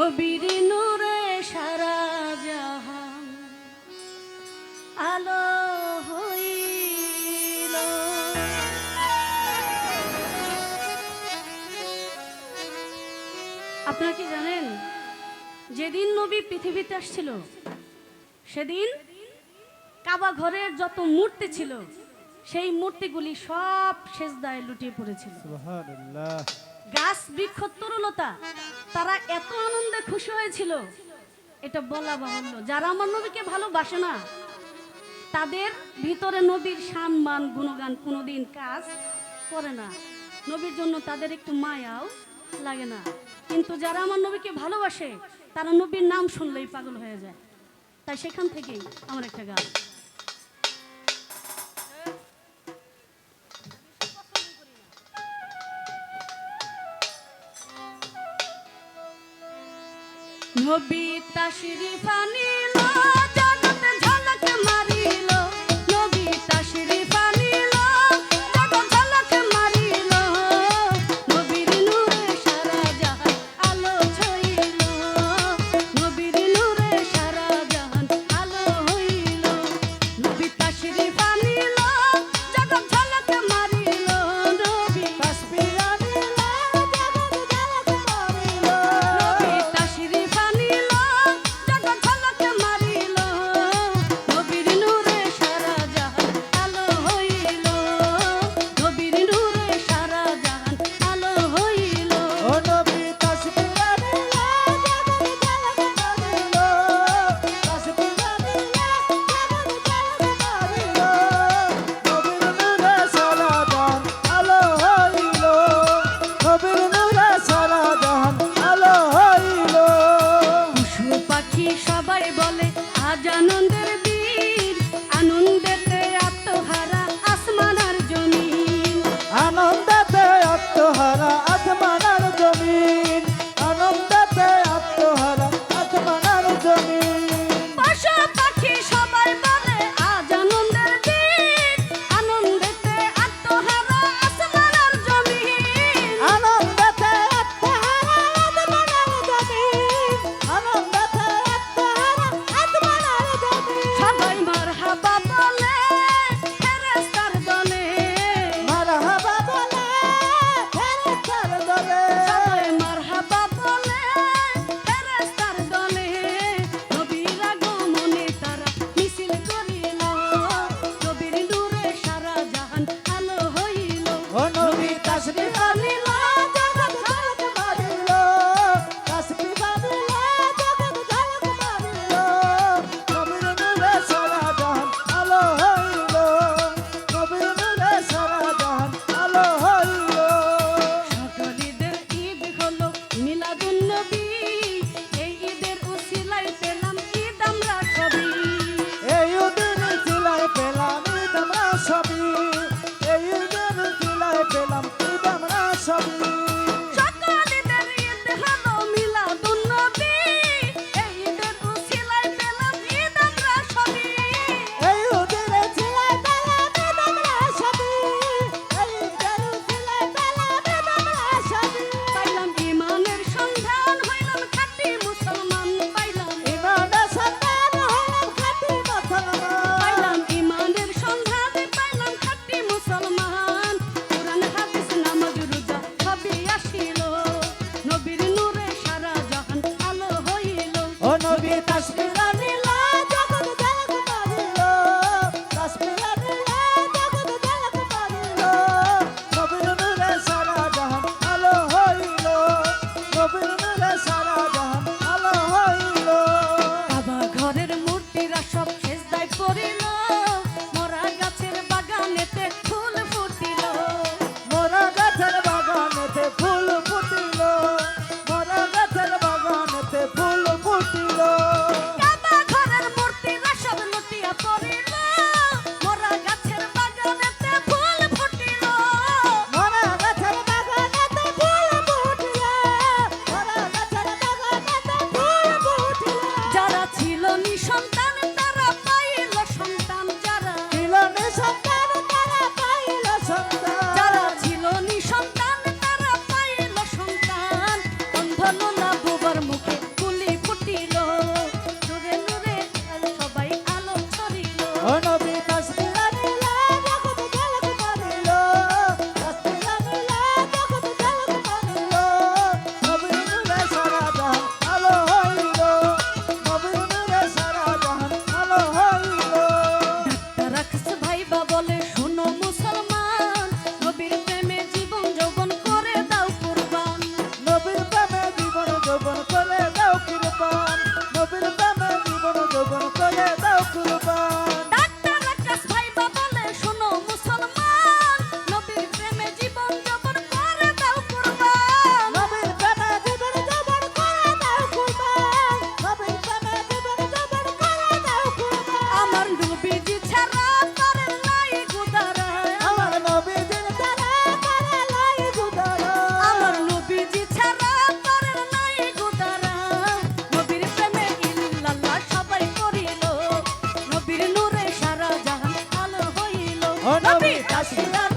নবীর নূরে সারা জাহান আলো হইল। আপনারা কি জানেন যেদিন নবী পৃথিবীতে আসছিল সেদিন কাবা ঘরের যত মূর্তি ছিল সেই মূর্তিগুলি সব সেজদায় লুটিয়ে পড়েছিল। সুবহানাল্লাহ। গাছ বৃক্ষ তরুলতা তারা এত আনন্দে খুশি হয়েছিল এটা বলা বাহুল্য। যারা আমার নবীকে ভালোবাসে না তাদের ভিতরে নবীর সম্মান গুণগান কোনোদিন কাজ করে না, নবীর জন্য তাদের একটু মায়াও লাগে না। কিন্তু যারা আমার নবীকে ভালোবাসে তারা নবীর নাম শুনলেই পাগল হয়ে যায়। তাই সেখান থেকেই আমার একটা গান। নবী তাশরিফ আনিল জগতে ঝলক মারিল, নবী তাশরিফ আনিল জগতে ঝলক মারিল, নবীর নূরে সারা জাহান আলো ছইল, নবীর নূরে সারা জাহান আলো হইল। নবী তাশরিফ আনিল জগতে ঝলক মারিল, নবী তাশরিফ আনিল জগতে ঝলক মারিল, নবী তাশরিফ সবাই বলে আজ আনন্দের দিন, আনন্দেতে আত্মহারা আসমান আর জমিন, আনন্দেতে আত্মহারা আসমান আর জমিন, আনন্দেতে আত্মহারা আসমান আর জমিন। পশু পাখি সবাই বলে আজ আনন্দের দিন, আনন্দেতে আত্মহারা আসমান আর জমিন, আনন্দেতে আত্মহারা আসমান আর জমিন, আনন্দেতে আত্মহারা আসমান আর জমিন। সবাই মারহাবা বলে ফেরেশতার দলে, মারহাবা বলে ফেরেশতার দলে, সবাই মারহাবা বলে ফেরেশতার দলে, নবীর আগমনে তারা মিছিল ও নবী তাসবিহ আনিলে জগৎ ঝলক মারিল তাসবিহ আনিলে জগৎ ঝলক মারিল নবীর নূরে সারা জাহান আলো হইল নবীর নূরে সারা জাহান আলো হইল রাখস ভাইবা বলে শোনো মুসলমান নবীর প্রেমে জীবন যৌবন করে দাও কুরবান নবীর প্রেমে জীবন যৌবন করে দাও কুরবান নবীর প্রেমে জীবন যৌবন করে দাও কুরবান ডাক্তার রাখস ভাইবা বলে শোনো মুসলমান নবীর প্রেমে জীবন যৌবন করে দাও কুরবান নবীর প্রেমে জীবন যৌবন করে দাও কুরবান নবীর প্রেমে জীবন যৌবন করে দাও কুরবান আমার নবীজি ছাড়া পারেন নাই গুদারা আমার নবীজির দ্বারা করে লাই গুদারা আমার নবীজি ছাড়া পারেন নাই গুদারা নবীর প্রেমে ইল্লাল্লাহ সবাই করিল নবীর নূরে সারা জাহান আলো হইল ও নবী তাসবিহ